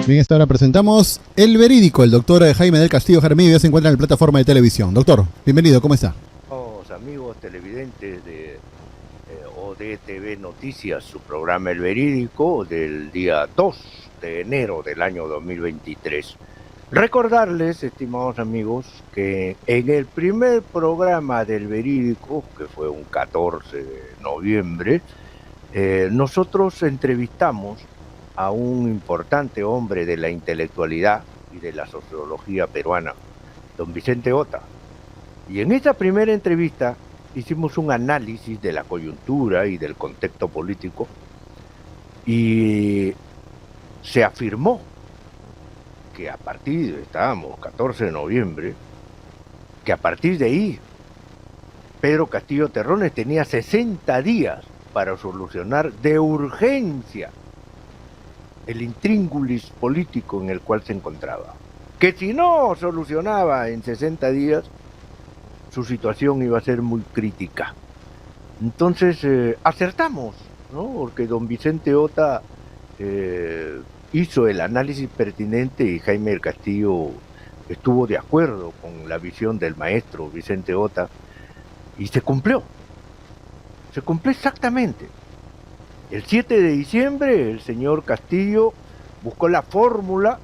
Bien, esta hora presentamos El Verídico. El doctor Jaime del Castillo Jaramillo ya se encuentra en la plataforma de televisión. Doctor, bienvenido, ¿cómo está? Amigos televidentes de ODTV Noticias, su programa El Verídico del día 2 de enero del año 2023. Recordarles, estimados amigos, que en el primer programa del Verídico, que fue un 14 de noviembre, nosotros entrevistamos a un importante hombre de la intelectualidad y de la sociología peruana, don Vicente Ota. Y en esa primera entrevista hicimos un análisis de la coyuntura y del contexto político y se afirmó que a partir, estábamos 14 de noviembre, que a partir de ahí Pedro Castillo Terrones tenía 60 días para solucionar de urgencia el intríngulis político en el cual se encontraba. Que si no solucionaba en 60 días, su situación iba a ser muy crítica. Entonces acertamos, ¿no? Porque don Vicente Ota hizo el análisis pertinente y Jaime del Castillo estuvo de acuerdo con la visión del maestro Vicente Ota y se cumplió exactamente. El 7 de diciembre el señor Castillo buscó la fórmula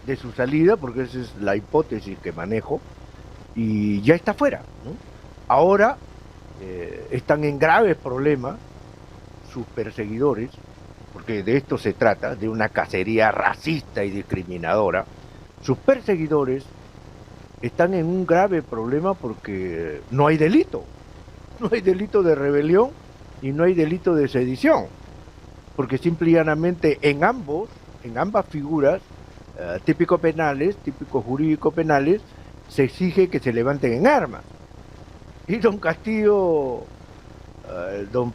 de su salida, porque esa es la hipótesis que manejo, y ya está fuera, ¿no? Ahora están en graves problemas sus perseguidores, porque de esto se trata, de una cacería racista y discriminadora. Sus perseguidores están en un grave problema porque no hay delito de rebelión y no hay delito de sedición, porque simple y llanamente en ambas figuras típicos jurídicos penales, se exige que se levanten en armas. Y don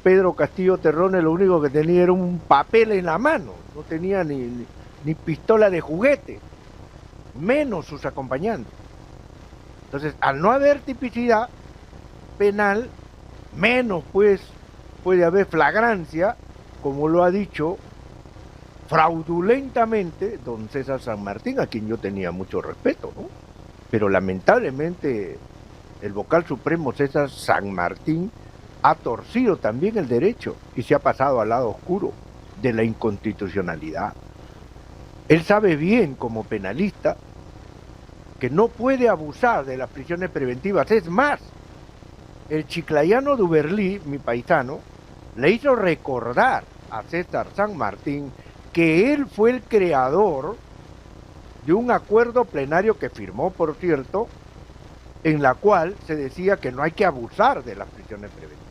Pedro Castillo Terrones, lo único que tenía era un papel en la mano, no tenía ni pistola de juguete, menos sus acompañantes. Entonces, al no haber tipicidad penal, menos pues puede haber flagrancia, como lo ha dicho fraudulentamente don César San Martín, a quien yo tenía mucho respeto, ¿no? Pero lamentablemente el vocal supremo César San Martín ha torcido también el derecho y se ha pasado al lado oscuro de la inconstitucionalidad. Él sabe bien como penalista que no puede abusar de las prisiones preventivas. Es más, el chiclayano Duberlí, mi paisano, le hizo recordar a César San Martín que él fue el creador de un acuerdo plenario que firmó, por cierto, en la cual se decía que no hay que abusar de las prisiones preventivas.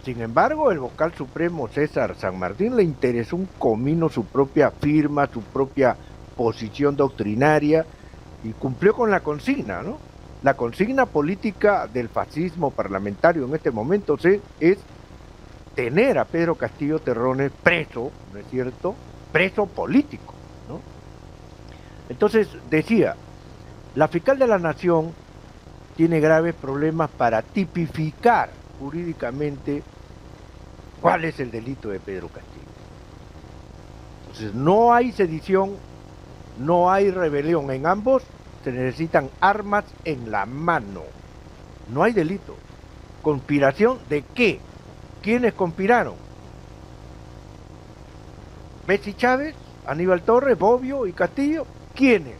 Sin embargo, el vocal supremo César San Martín le interesó un comino su propia firma, su propia posición doctrinaria, y cumplió con la consigna, ¿no? La consigna política del fascismo parlamentario en este momento es tener a Pedro Castillo Terrones preso, ¿no es cierto?, preso político, ¿no? Entonces, decía, la fiscal de la Nación tiene graves problemas para tipificar jurídicamente cuál es el delito de Pedro Castillo. Entonces, no hay sedición, no hay rebelión. En ambos se necesitan armas en la mano. No hay delito. ¿Conspiración de qué? ¿Quiénes conspiraron? Betsy Chávez, Aníbal Torres, Bobbio y Castillo. ¿Quiénes?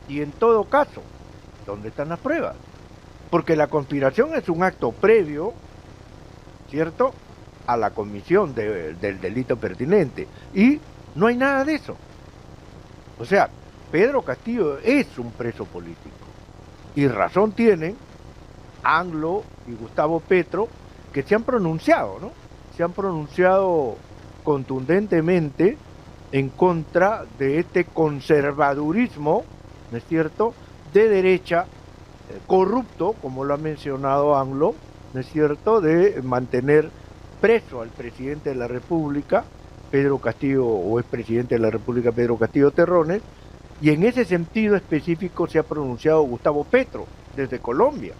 Y en todo caso, ¿dónde están las pruebas? Porque la conspiración es un acto previo, ¿cierto?, a la comisión del delito pertinente. Y no hay nada de eso. O sea, Pedro Castillo es un preso político. Y razón tienen Anglo y Gustavo Petro, que se han pronunciado, ¿no? Se han pronunciado contundentemente en contra de este conservadurismo, ¿no es cierto?, de derecha, corrupto, como lo ha mencionado Anglo, ¿no es cierto?, de mantener preso al presidente de la República, Pedro Castillo, o expresidente de la República, Pedro Castillo Terrones, y en ese sentido específico se ha pronunciado Gustavo Petro, desde Colombia,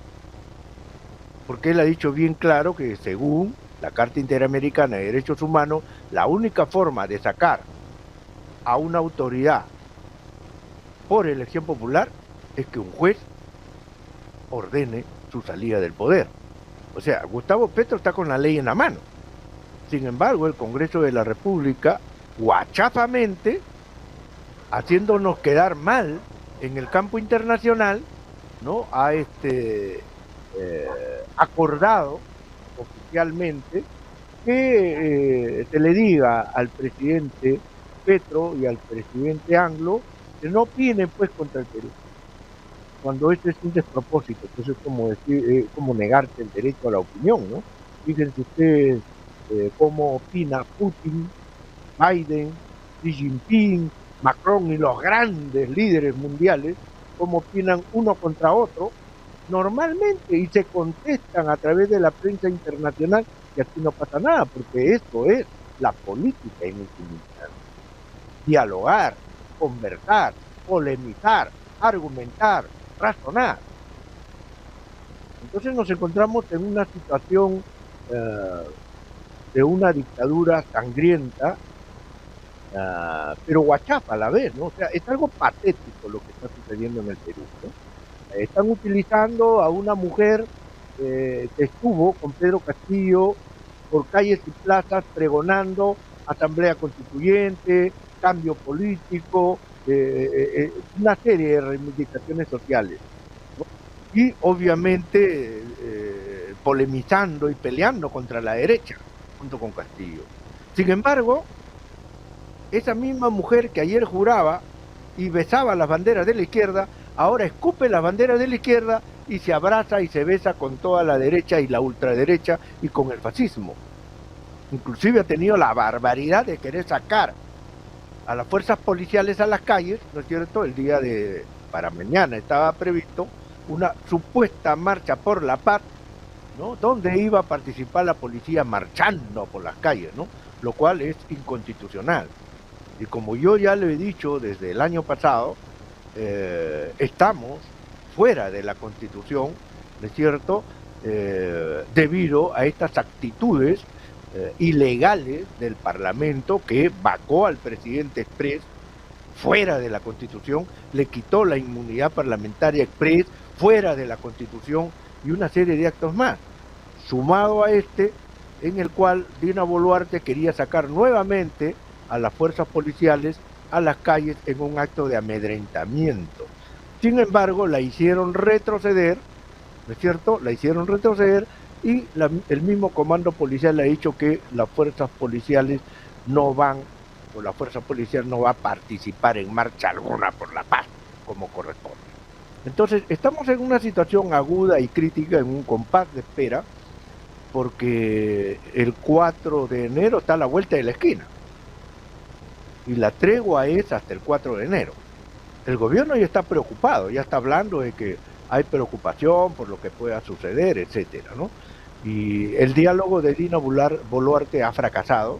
porque él ha dicho bien claro que según la Carta Interamericana de Derechos Humanos, la única forma de sacar a una autoridad por elección popular es que un juez ordene su salida del poder. O sea, Gustavo Petro está con la ley en la mano. Sin embargo, el Congreso de la República, guachafamente, haciéndonos quedar mal en el campo internacional, ¿no? Ha acordado oficialmente que se le diga al presidente Petro y al presidente Anglo que no opinen pues contra el Perú, cuando esto es un despropósito. Entonces es como decir, como negarse el derecho a la opinión, ¿no? Fíjense ustedes cómo opina Putin, Biden, Xi Jinping, Macron y los grandes líderes mundiales, cómo opinan uno contra otro normalmente y se contestan a través de la prensa internacional, y aquí no pasa nada, porque esto es la política en última instancia. Dialogar, conversar, polemizar, argumentar, razonar. Entonces nos encontramos en una situación de una dictadura sangrienta, pero guachafa a la vez, ¿no? O sea, es algo patético lo que está sucediendo en el Perú, ¿no? Están utilizando a una mujer que estuvo con Pedro Castillo por calles y plazas pregonando asamblea constituyente, cambio político, una serie de reivindicaciones sociales, ¿no? Y obviamente polemizando y peleando contra la derecha junto con Castillo. Sin embargo, esa misma mujer que ayer juraba y besaba las banderas de la izquierda, ahora escupe las banderas de la izquierda y se abraza y se besa con toda la derecha y la ultraderecha y con el fascismo. Inclusive ha tenido la barbaridad de querer sacar a las fuerzas policiales a las calles, ¿no es cierto? El día para mañana estaba previsto una supuesta marcha por la paz, ¿no? Donde iba a participar la policía marchando por las calles, ¿no? Lo cual es inconstitucional. Y como yo ya le he dicho desde el año pasado, estamos fuera de la Constitución, ¿no es cierto? Debido a estas actitudes ilegales del Parlamento que vacó al presidente express fuera de la Constitución, le quitó la inmunidad parlamentaria express fuera de la Constitución y una serie de actos más, sumado a en el cual Dina Boluarte quería sacar nuevamente a las fuerzas policiales a las calles en un acto de amedrentamiento. Sin embargo, la hicieron retroceder, ¿no es cierto? La hicieron retroceder y el mismo comando policial le ha dicho que las fuerzas policiales no van, o la fuerza policial no va a participar en marcha alguna por la paz, como corresponde. Entonces, estamos en una situación aguda y crítica, en un compás de espera, porque el 4 de enero está a la vuelta de la esquina. Y la tregua es hasta el 4 de enero. El gobierno ya está preocupado, ya está hablando de que hay preocupación por lo que pueda suceder, etcétera, ¿no? Y el diálogo de Dina Boluarte ha fracasado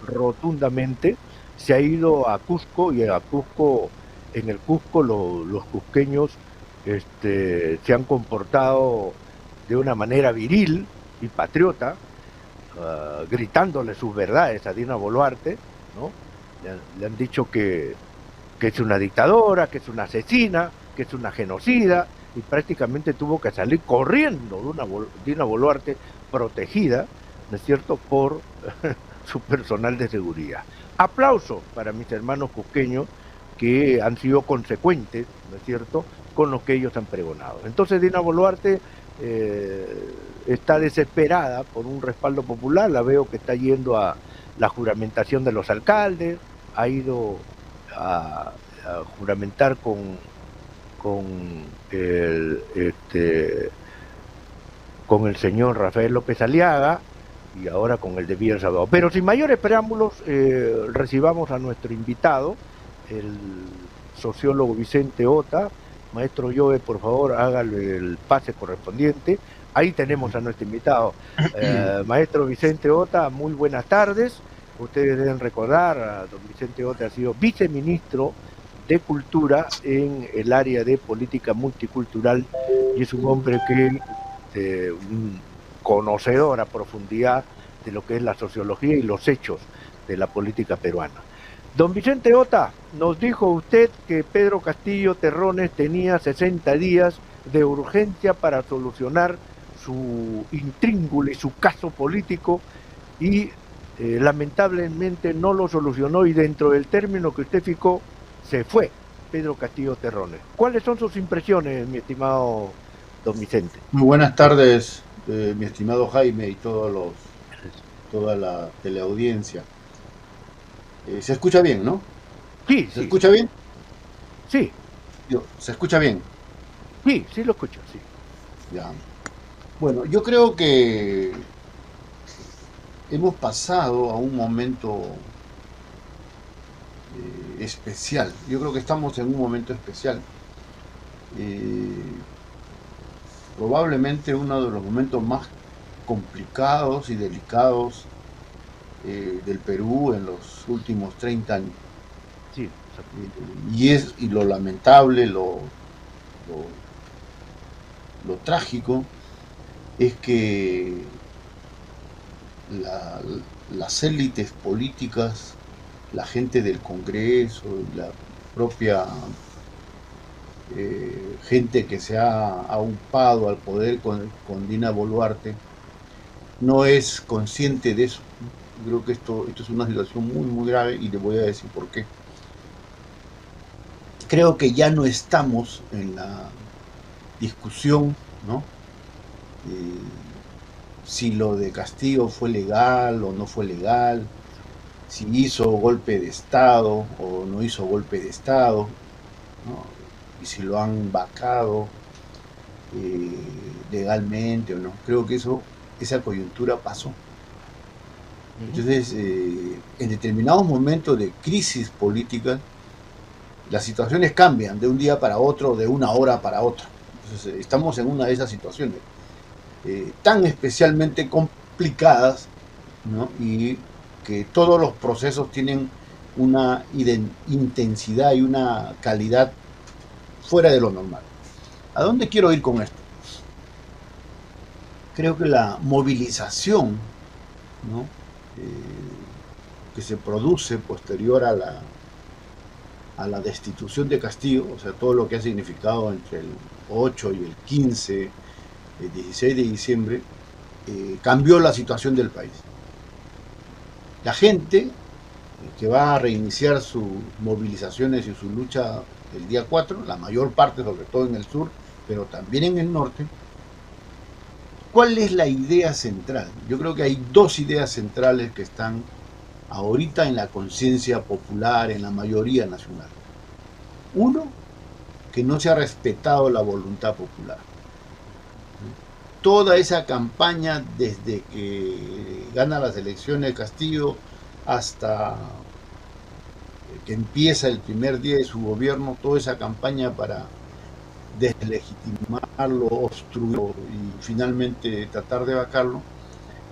rotundamente. Se ha ido a Cusco y en el Cusco los cusqueños se han comportado de una manera viril y patriota, gritándole sus verdades a Dina Boluarte, ¿no? Le han dicho que es una dictadora, que es una asesina, que es una genocida, y prácticamente tuvo que salir corriendo Dina Boluarte, protegida, ¿no es cierto?, por su personal de seguridad. Aplausos para mis hermanos cusqueños que han sido consecuentes, ¿no es cierto?, con lo que ellos han pregonado. Entonces Dina Boluarte está desesperada por un respaldo popular, la veo que está yendo a la juramentación de los alcaldes, ha ido a juramentar con el señor Rafael López Aliaga y ahora con el de Villa Salvador. Pero sin mayores preámbulos, recibamos a nuestro invitado, el sociólogo Vicente Ota. Maestro Joe, por favor, hágale el pase correspondiente. Ahí tenemos a nuestro invitado. Maestro Vicente Ota, muy buenas tardes. Ustedes deben recordar, a don Vicente Ota ha sido viceministro de Cultura en el área de política multicultural y es un hombre que un conocedor a profundidad de lo que es la sociología y los hechos de la política peruana. Don Vicente Ota, nos dijo usted que Pedro Castillo Terrones tenía 60 días de urgencia para solucionar su intríngulo y su caso político y lamentablemente no lo solucionó y dentro del término que usted fijó se fue Pedro Castillo Terrones. ¿Cuáles son sus impresiones, mi estimado don Vicente? Muy buenas tardes, mi estimado Jaime y toda la teleaudiencia. ¿Se escucha bien, no? Sí, ¿Se escucha bien? Sí. ¿Se escucha bien? Sí, sí lo escucho, sí. Ya. Bueno, yo creo que hemos pasado a un momento especial. Yo creo que estamos en un momento especial. Probablemente uno de los momentos más complicados y delicados del Perú en los últimos 30 años. Sí. Y lo lamentable, lo trágico, es que las élites políticas, la gente del Congreso, la propia gente que se ha aupado al poder con Dina Boluarte, no es consciente de eso. Creo que esto es una situación muy, muy grave y le voy a decir por qué. Creo que ya no estamos en la discusión, ¿no? Si lo de Castillo fue legal o no fue legal, si hizo golpe de Estado o no hizo golpe de Estado, ¿no? Y si lo han vacado legalmente o no. Creo que esa coyuntura pasó. Entonces, en determinados momentos de crisis política, las situaciones cambian de un día para otro, de una hora para otra. Entonces, estamos en una de esas situaciones tan especialmente complicadas, ¿no? Y que todos los procesos tienen una intensidad y una calidad fuera de lo normal. ¿A dónde quiero ir con esto? Creo que la movilización, ¿no? Que se produce posterior a la destitución de Castillo, o sea, todo lo que ha significado entre el 8 y el 15, el 16 de diciembre, cambió la situación del país. La gente que va a reiniciar sus movilizaciones y su lucha el día 4, la mayor parte, sobre todo en el sur, pero también en el norte. ¿Cuál es la idea central? Yo creo que hay dos ideas centrales que están ahorita en la conciencia popular, en la mayoría nacional. Uno, que no se ha respetado la voluntad popular. Toda esa campaña, desde que gana las elecciones Castillo hasta que empieza el primer día de su gobierno, toda esa campaña para deslegitimarlo, obstruirlo y finalmente tratar de vacarlo,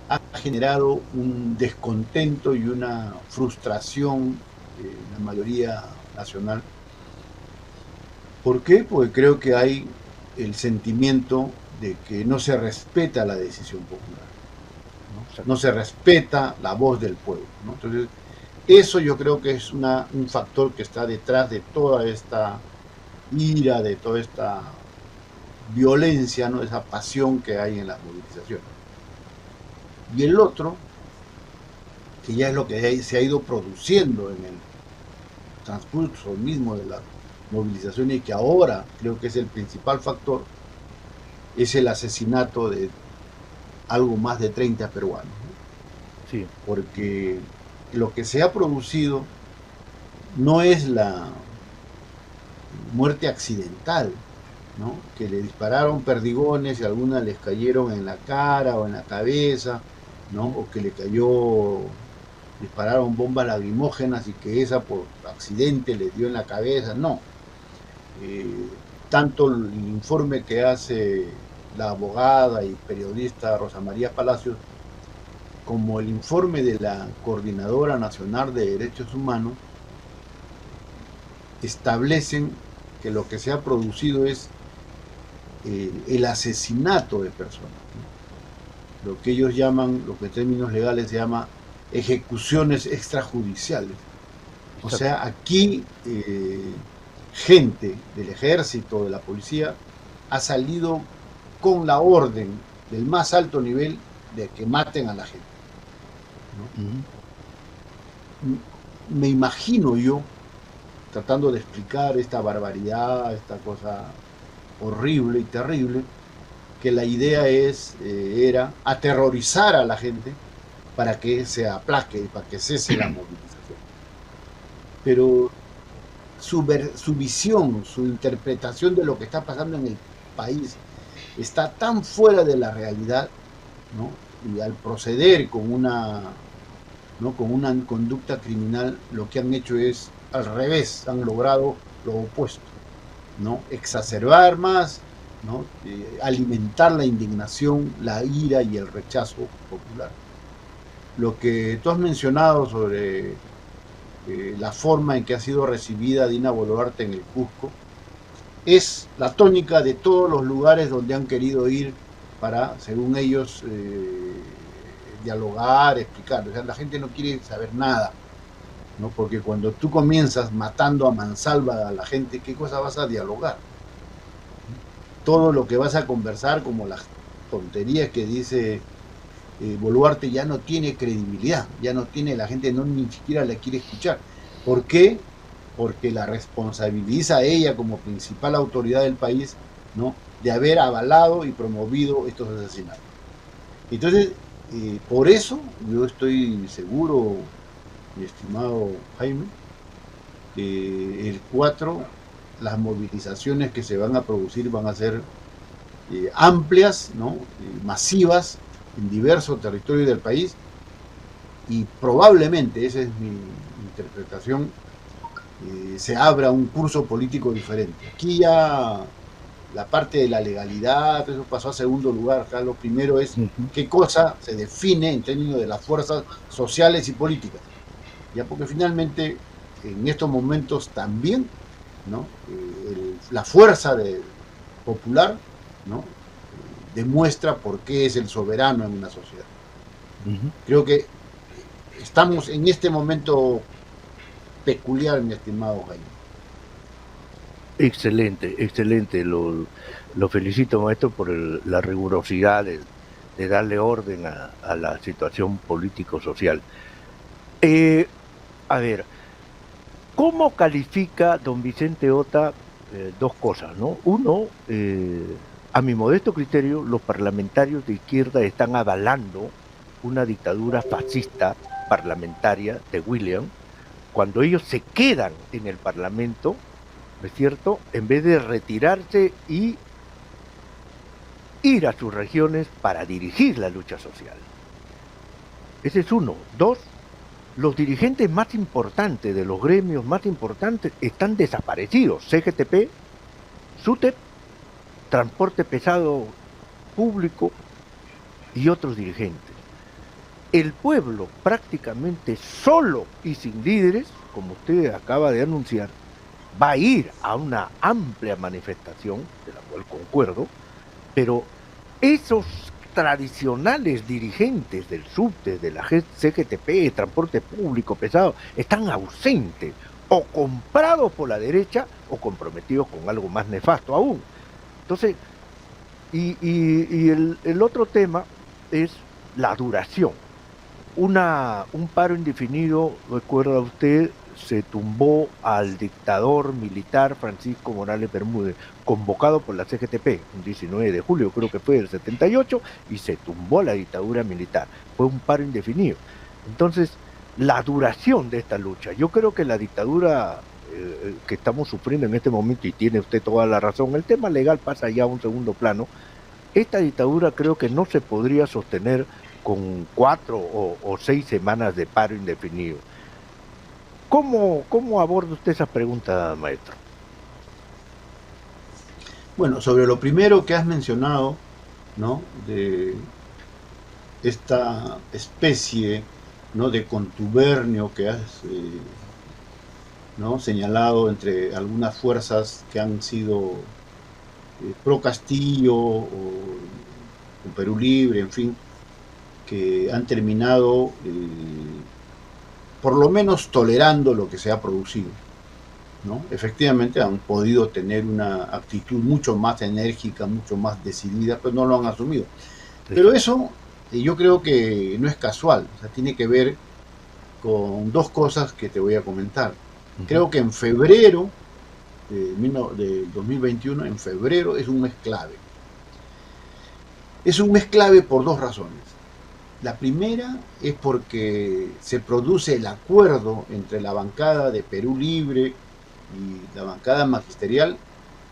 ha generado un descontento y una frustración en la mayoría nacional. ¿Por qué? Porque creo que hay el sentimiento de que no se respeta la decisión popular, no se respeta la voz del pueblo, ¿no? Entonces, eso yo creo que es un factor que está detrás de toda esta ira, de toda esta violencia, ¿no? Esa pasión que hay en las movilizaciones. Y el otro, que ya es lo que se ha ido produciendo en el transcurso mismo de las movilizaciones y que ahora creo que es el principal factor, es el asesinato de algo más de 30 peruanos, ¿no? Sí. Porque lo que se ha producido no es la muerte accidental, ¿no? Que le dispararon perdigones y algunas les cayeron en la cara o en la cabeza, ¿no? O que dispararon bombas lacrimógenas y que esa por accidente le dio en la cabeza, no. Tanto el informe que hace la abogada y periodista Rosa María Palacios, como el informe de la Coordinadora Nacional de Derechos Humanos, establecen que lo que se ha producido es el asesinato de personas, ¿no? Lo que ellos llaman, lo que en términos legales se llama ejecuciones extrajudiciales, O sea, aquí gente del ejército, de la policía, ha salido con la orden del más alto nivel de que maten a la gente, ¿no? Me imagino yo, tratando de explicar esta barbaridad, esta cosa horrible y terrible, que la idea era aterrorizar a la gente para que se aplaque y para que cese la movilización. Pero su visión, su interpretación de lo que está pasando en el país está tan fuera de la realidad, ¿no? Y al proceder con una conducta criminal, lo que han hecho es al revés, han logrado lo opuesto, ¿no? Exacerbar más, ¿no? Alimentar la indignación, la ira y el rechazo popular. Lo que tú has mencionado sobre la forma en que ha sido recibida Dina Boluarte en el Cusco es la tónica de todos los lugares donde han querido ir para, según ellos, dialogar, explicar. O sea, la gente no quiere saber nada, ¿no? Porque cuando tú comienzas matando a mansalva a la gente, ¿qué cosa vas a dialogar? Todo lo que vas a conversar, como las tonterías que dice Boluarte, ya no tiene credibilidad, ya no tiene, la gente ni siquiera la quiere escuchar. ¿Por qué? Porque la responsabiliza a ella como principal autoridad del país, ¿no?, de haber avalado y promovido estos asesinatos. Entonces, por eso yo estoy seguro, mi estimado Jaime, el 4, las movilizaciones que se van a producir van a ser amplias, ¿no?, masivas, en diversos territorios del país, y probablemente, esa es mi interpretación, se abra un curso político diferente. Aquí ya la parte de la legalidad, eso pasó a segundo lugar. Acá lo primero es qué cosa se define en términos de las fuerzas sociales y políticas. Ya, porque finalmente en estos momentos también, ¿no?, la fuerza popular, ¿no?, demuestra por qué es el soberano en una sociedad. Creo que estamos en este momento peculiar, mi estimado Jaime. Excelente, excelente. Lo felicito, maestro, por la rigurosidad de darle orden a la situación político-social. A ver, ¿cómo califica don Vicente Ota dos cosas, ¿no? Uno, a mi modesto criterio, los parlamentarios de izquierda están avalando una dictadura fascista parlamentaria de William, cuando ellos se quedan en el Parlamento, ¿no es cierto?, en vez de retirarse y ir a sus regiones para dirigir la lucha social. Ese es uno. Dos, los dirigentes más importantes de los gremios más importantes están desaparecidos. CGTP, SUTEP, Transporte Pesado Público y otros dirigentes. El pueblo prácticamente solo y sin líderes, como usted acaba de anunciar, va a ir a una amplia manifestación, de la cual concuerdo, pero esos tradicionales dirigentes del SUTE, de la CGTP, Transporte Público Pesado, están ausentes, o comprados por la derecha, o comprometidos con algo más nefasto aún. Entonces, y el otro tema es la duración. Un paro indefinido, recuerda usted, se tumbó al dictador militar Francisco Morales Bermúdez, convocado por la CGTP, el 19 de julio, creo que fue del 78, y se tumbó la dictadura militar. Fue un paro indefinido. Entonces, la duración de esta lucha, yo creo que la dictadura que estamos sufriendo en este momento, y tiene usted toda la razón, el tema legal pasa ya a un segundo plano. Esta dictadura creo que no se podría sostener con 4 o 6 semanas de paro indefinido. ¿Cómo aborda usted esa pregunta, maestro? Bueno, sobre lo primero que has mencionado, ¿no?, de esta especie, ¿no?, de contubernio que has ¿no?, señalado entre algunas fuerzas que han sido pro Castillo o con Perú Libre, en fin, que han terminado por lo menos tolerando lo que se ha producido, ¿no? Efectivamente han podido tener una actitud mucho más enérgica, mucho más decidida, pero no lo han asumido. Pero eso yo creo que no es casual, o sea, tiene que ver con dos cosas que te voy a comentar. Creo que en febrero de 2021, en febrero, es un mes clave. Es un mes clave por dos razones. La primera es porque se produce el acuerdo entre la bancada de Perú Libre y la bancada magisterial,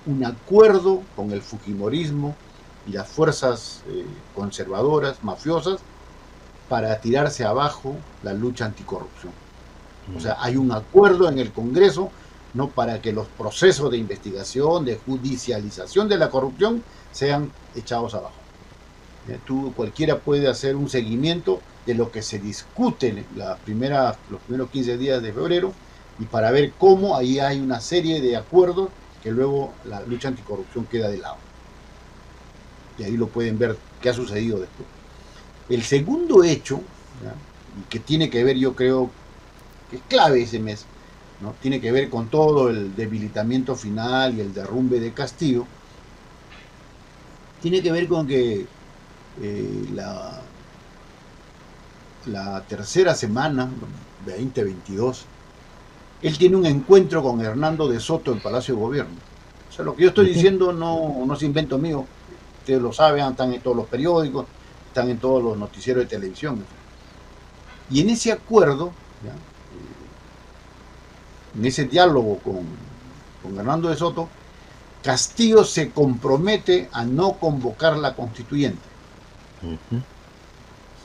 un acuerdo con el fujimorismo y las fuerzas conservadoras, mafiosas, para tirarse abajo la lucha anticorrupción. O sea, hay un acuerdo en el Congreso, ¿no?, para que los procesos de investigación, de judicialización de la corrupción sean echados abajo. Cualquiera puede hacer un seguimiento de lo que se discute en los primeros 15 días de febrero, y para ver cómo ahí hay una serie de acuerdos que luego la lucha anticorrupción queda de lado. Y ahí lo pueden ver qué ha sucedido después. El segundo hecho, ¿ya?, y que tiene que ver, yo creo que es clave ese mes, ¿no?, tiene que ver con todo el debilitamiento final y el derrumbe de Castillo, tiene que ver con que la tercera semana, 2022, él tiene un encuentro con Hernando de Soto en Palacio de Gobierno. O sea, lo que yo estoy diciendo no es invento mío, ustedes lo saben, están en todos los periódicos, están en todos los noticieros de televisión. Y en ese acuerdo, ¿ya?, en ese diálogo con Hernando de Soto, Castillo se compromete a no convocar la constituyente.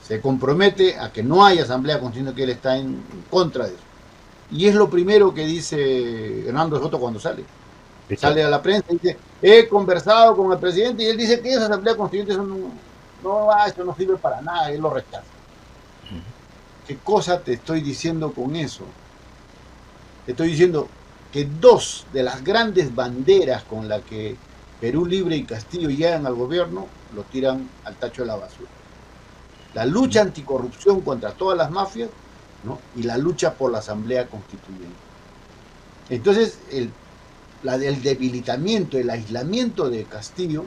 Se compromete a que no haya asamblea constituyente, que él está en contra de eso. Y es lo primero que dice Hernando de Soto cuando sale. Sale a la prensa y dice: he conversado con el presidente, y él dice que esa asamblea constituyente eso no sirve para nada, él lo rechaza. ¿Qué cosa te estoy diciendo con eso? Te estoy diciendo que dos de las grandes banderas con las que Perú Libre y Castillo llegan al gobierno lo tiran al tacho de la basura. La lucha anticorrupción contra todas las mafias, ¿no?, y la lucha por la asamblea constituyente. Entonces, el debilitamiento, el aislamiento de Castillo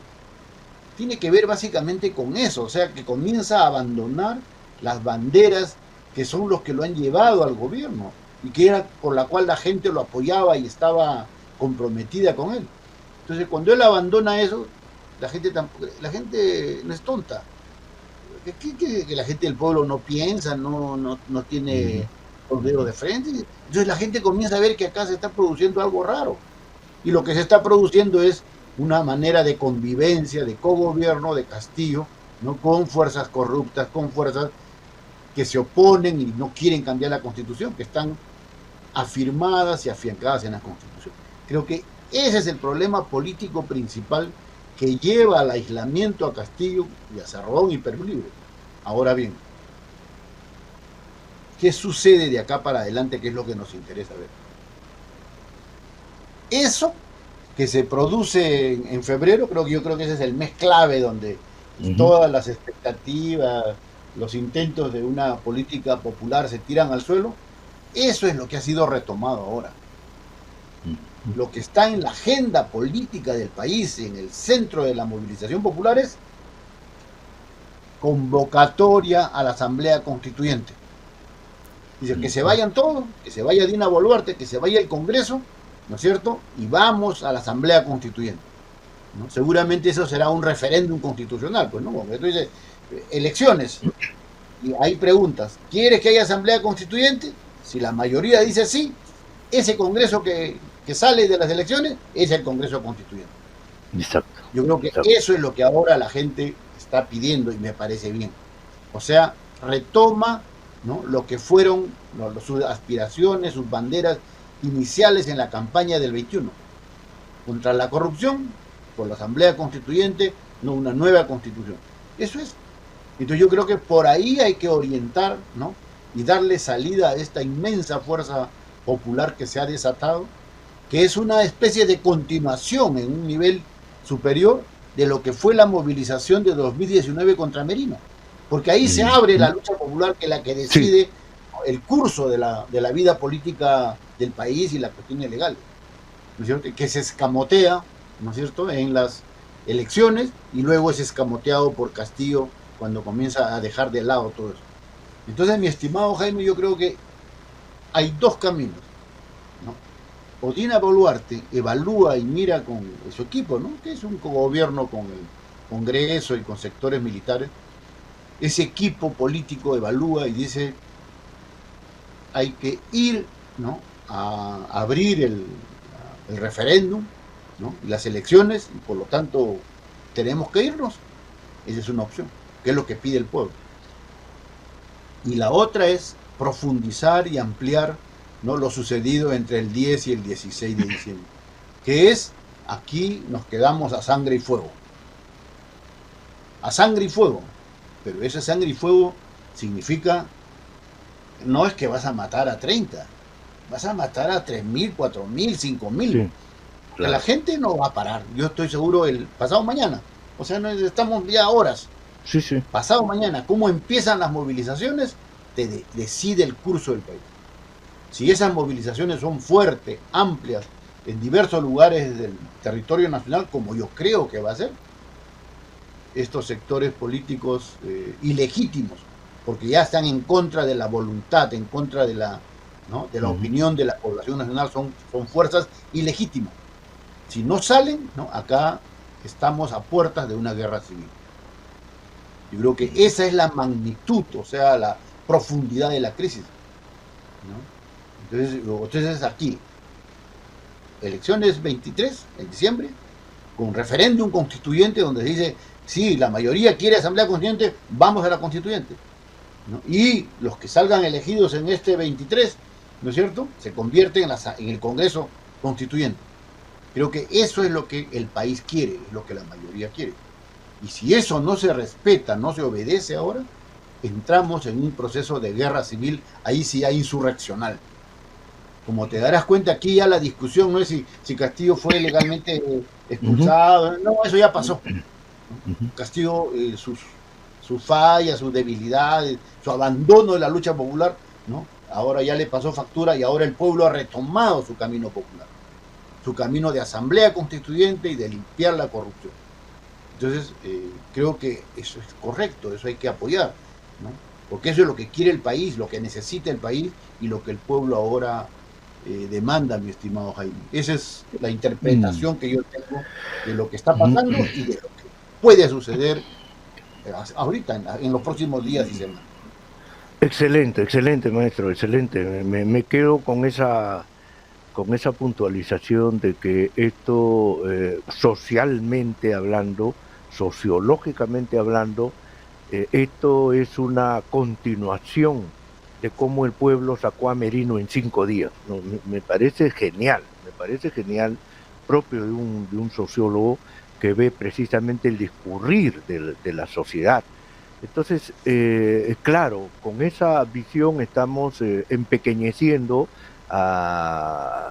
tiene que ver básicamente con eso, o sea, que comienza a abandonar las banderas que son los que lo han llevado al gobierno y que era por la cual la gente lo apoyaba y estaba comprometida con él. Entonces, cuando él abandona eso, la gente no es tonta. Que la gente del pueblo no piensa, no tiene los dedos de frente. Entonces la gente comienza a ver que acá se está produciendo algo raro. Y lo que se está produciendo es una manera de convivencia, de cogobierno de Castillo, ¿no?, con fuerzas corruptas, con fuerzas que se oponen y no quieren cambiar la Constitución, que están afirmadas y afiancadas en la Constitución. Creo que ese es el problema político principal que lleva al aislamiento a Castillo y a Cerrón y Perú Libre. Ahora bien, ¿qué sucede de acá para adelante? ¿Qué es lo que nos interesa ver? Eso que se produce en febrero, yo creo que ese es el mes clave donde todas las expectativas, los intentos de una política popular se tiran al suelo. Eso es lo que ha sido retomado ahora. Lo que está en la agenda política del país, en el centro de la movilización popular, es convocatoria a la Asamblea Constituyente. Dice que se vayan todos, que se vaya Dina Boluarte, que se vaya el Congreso, ¿no es cierto? Y vamos a la Asamblea Constituyente, ¿no? Seguramente eso será un referéndum constitucional, pues, ¿no? Entonces, elecciones, y hay preguntas: ¿quieres que haya Asamblea Constituyente? Si la mayoría dice sí, ese Congreso que sale de las elecciones es el Congreso Constituyente. Exacto. Yo creo que eso es lo que ahora la gente está pidiendo y me parece bien. O sea, retoma, ¿no?, lo que fueron sus aspiraciones, sus banderas iniciales en la campaña del 21. Contra la corrupción, por la Asamblea Constituyente, no una nueva Constitución. Eso es. Entonces yo creo que por ahí hay que orientar, ¿no?, y darle salida a esta inmensa fuerza popular que se ha desatado, que es una especie de continuación en un nivel superior de lo que fue la movilización de 2019 contra Merino, porque ahí se abre la lucha popular, que es la que decide el curso de la vida política del país y las cuestiones legales, ¿no es cierto? Que se escamotea, ¿no es cierto?, en las elecciones y luego es escamoteado por Castillo cuando comienza a dejar de lado todo eso. Entonces, mi estimado Jaime, yo creo que hay dos caminos, ¿no? O Dina Boluarte evalúa y mira con su equipo, ¿no?, que es un gobierno con el Congreso y con sectores militares. Ese equipo político evalúa y dice, hay que ir, ¿no?, a abrir el referéndum, ¿no?, y las elecciones, y por lo tanto tenemos que irnos. Esa es una opción, que es lo que pide el pueblo. Y la otra es profundizar y ampliar, ¿no?, lo sucedido entre el 10 y el 16 de diciembre, que es, aquí nos quedamos a sangre y fuego. A sangre y fuego. Pero ese sangre y fuego significa, no es que vas a matar a 30, vas a matar a 3.000, 4.000, 5.000. Sí, claro. La gente no va a parar, yo estoy seguro, el pasado mañana. O sea, no estamos ya horas. Sí, sí. Pasado mañana, cómo empiezan las movilizaciones, te decide el curso del país. Si esas movilizaciones son fuertes, amplias, en diversos lugares del territorio nacional, como yo creo que va a ser, estos sectores políticos ilegítimos, porque ya están en contra de la voluntad, en contra de la, ¿no?, de la opinión de la población nacional, son fuerzas ilegítimas. Si no salen, ¿no?, acá estamos a puertas de una guerra civil. Yo creo que esa es la magnitud, o sea, la profundidad de la crisis, ¿no? Entonces aquí, elecciones 23 en diciembre, con referéndum constituyente donde se dice, sí, la mayoría quiere asamblea constituyente, vamos a la constituyente, ¿no? Y los que salgan elegidos en este 23, ¿no es cierto?, se convierten en el Congreso constituyente. Creo que eso es lo que el país quiere, es lo que la mayoría quiere. Y si eso no se respeta, no se obedece ahora, entramos en un proceso de guerra civil, ahí sí hay insurreccional. Como te darás cuenta, aquí ya la discusión no es si Castillo fue legalmente expulsado, no, eso ya pasó. Castillo, sus fallas, sus debilidades, su abandono de la lucha popular, ¿no?, ahora ya le pasó factura y ahora el pueblo ha retomado su camino popular, su camino de asamblea constituyente y de limpiar la corrupción. Entonces, creo que eso es correcto, eso hay que apoyar, ¿no?, porque eso es lo que quiere el país, lo que necesita el país y lo que el pueblo ahora demanda, mi estimado Jaime. Esa es la interpretación que yo tengo de lo que está pasando y de lo que puede suceder ahorita, en los próximos días y semanas. Excelente, excelente, maestro, excelente. Me quedo con esa puntualización de que esto, socialmente hablando, sociológicamente hablando, esto es una continuación de cómo el pueblo sacó a Merino en 5 días. ¿No? Me parece genial, propio de un sociólogo que ve precisamente el discurrir de la sociedad. Entonces, claro, con esa visión estamos empequeñeciendo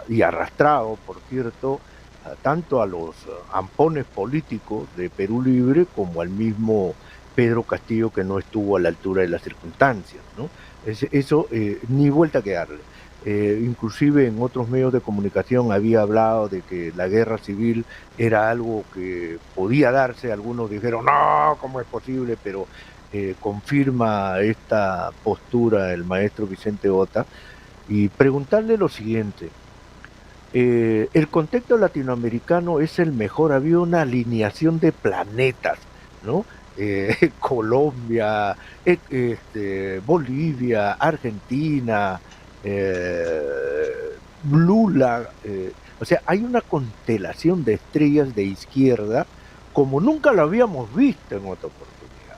y arrastrado, por cierto, tanto a los ampones políticos de Perú Libre como al mismo Pedro Castillo, que no estuvo a la altura de las circunstancias, ¿no? Eso ni vuelta que darle. Inclusive en otros medios de comunicación había hablado de que la guerra civil era algo que podía darse. Algunos dijeron, no, ¿cómo es posible? Pero confirma esta postura el maestro Vicente Ota. Y preguntarle lo siguiente, el contexto latinoamericano es el mejor, había una alineación de planetas, ¿no? Colombia, Bolivia, Argentina, Lula, o sea, hay una constelación de estrellas de izquierda como nunca lo habíamos visto en otra oportunidad.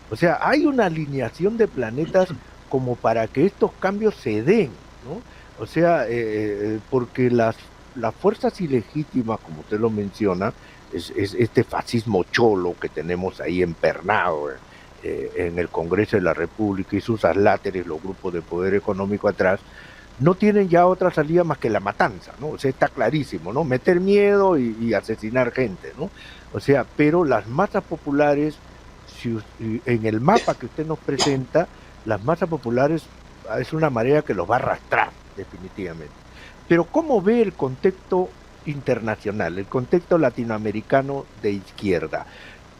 O sea, hay una alineación de planetas como para que estos cambios se den, ¿no? O sea, porque las fuerzas ilegítimas, como usted lo menciona, es este fascismo cholo que tenemos ahí empernado en el Congreso de la República y sus asláteres, los grupos de poder económico atrás, no tienen ya otra salida más que la matanza, ¿no? O sea, está clarísimo, ¿no? Meter miedo y asesinar gente, ¿no? O sea, pero las masas populares, en el mapa que usted nos presenta, las masas populares es una marea que los va a arrastrar definitivamente. Pero ¿cómo ve el contexto internacional, el contexto latinoamericano de izquierda?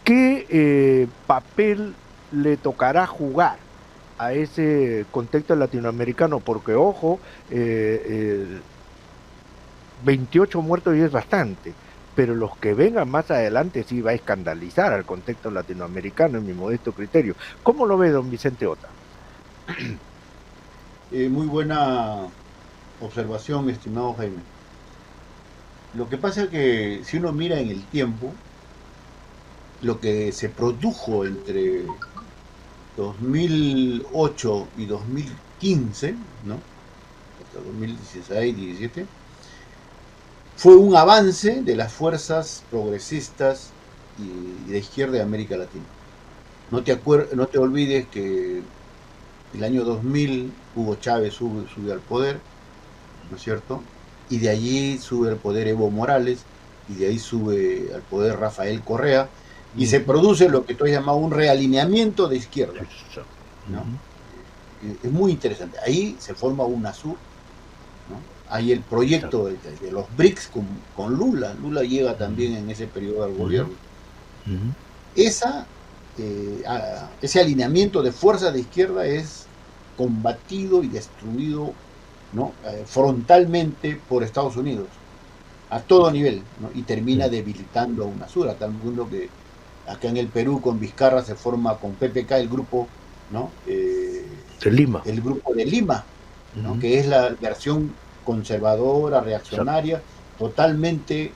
¿Qué papel le tocará jugar a ese contexto latinoamericano? Porque, ojo, 28 muertos ya es bastante, pero los que vengan más adelante sí va a escandalizar al contexto latinoamericano, en mi modesto criterio. ¿Cómo lo ve don Vicente Ota? Muy buena observación, estimado Jaime. Lo que pasa es que si uno mira en el tiempo, lo que se produjo entre 2008 y 2015, ¿no? Hasta 2016, 17, fue un avance de las fuerzas progresistas y de izquierda de América Latina. No te olvides que el año 2000 Hugo Chávez sube al poder, ¿no es cierto? Y de allí sube al poder Evo Morales, y de ahí sube al poder Rafael Correa, y se produce lo que tú has llamado un realineamiento de izquierda, ¿no? Es muy interesante. Ahí se forma UNASUR, ¿no? Hay el proyecto de los BRICS con Lula. Lula llega también en ese periodo al gobierno. Ese alineamiento de fuerzas de izquierda es combatido y destruido, ¿no? Frontalmente por Estados Unidos, a todo nivel, ¿no? Y termina debilitando a UNASUR, a tal punto que acá en el Perú con Vizcarra se forma con PPK el grupo, ¿no? De Lima. El grupo de Lima, ¿no? Que es la versión conservadora, reaccionaria, totalmente